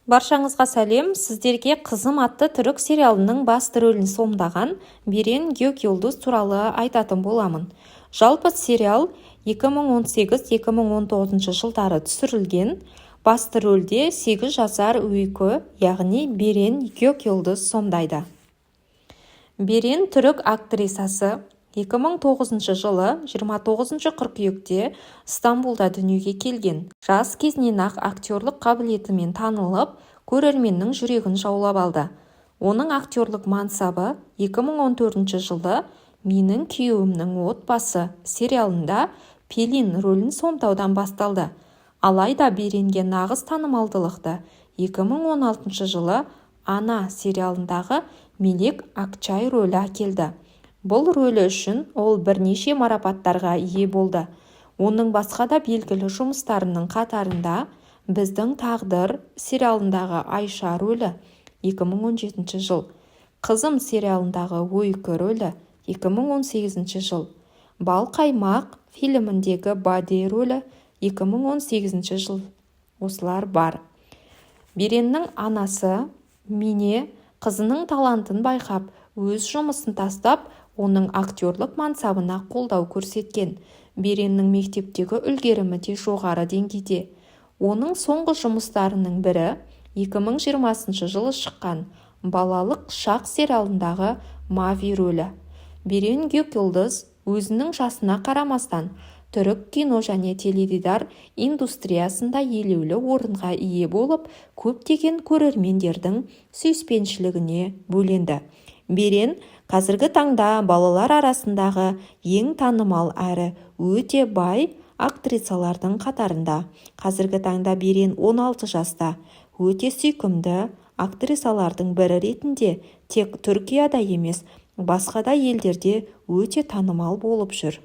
Баршаңызға сәлем. Сіздерге Қызым атты түрік сериалының басты рөлін сомдаған Берен Гөкюлдуз туралы айтатын боламын. Жалпы сериал 2018-2019 жылдары түсірілген. Басты рөлде 8 жасар Öykü, яғни Берен Гөкюлдуз сомдайды. Берен түрік актрисасы 2009 жылы 29 қыркүйекте Стамбулда дүниеге келген. Жас кезінен-ақ актерлық қабілетімен танылып, көрерменнің жүрегін жаулап алды. Оның актерлық мансабы 2014 жылы «Менің күйеуімнің отбасы» сериалында Пелин рөлін сомдаудан басталды. Алайда Беренге нағыз танымалдылықты 2016 жылы «Ана» сериалындағы Мелек Акчай рөлі әкелді. Бұл рөлі үшін ол бірнеше марапаттарға ие болды. Оның басқа да белгілі жұмыстарының қатарында «Біздің тағдыр» сериалындағы Айша рөлі 2017 жыл, «Қызым» сериалындағы Öykü рөлі 2018 жыл, «Бал қаймақ» фильміндегі Баде рөлі 2018 жыл. Осылар бар. Береннің анасы Мине қызының талантын байқап, өз жұмысын тастап, оның актерлік мансабына қолдау көрсеткен. Береннің мектептегі үлгерімі де жоғары деңгейде. Оның соңғы жұмыстарының бірі 2020 жылы шыққан балалық шақ сериалындағы Мави рөлі. Берен Гөкюлдуз өзінің жасына қарамастан түрік кино және теледидар индустриясында елеулі орынға ие болып, көптеген көрермендердің сүйіспеншілігіне бөленді. Берен қазіргі таңда балалар арасындағы ең танымал әрі өте бай актрисалардың қатарында. Қазіргі таңда Берен 16 жаста. Өте сүйкімді актрисалардың бірі ретінде тек Түркияда емес, басқа да елдерде өте танымал болып жүр.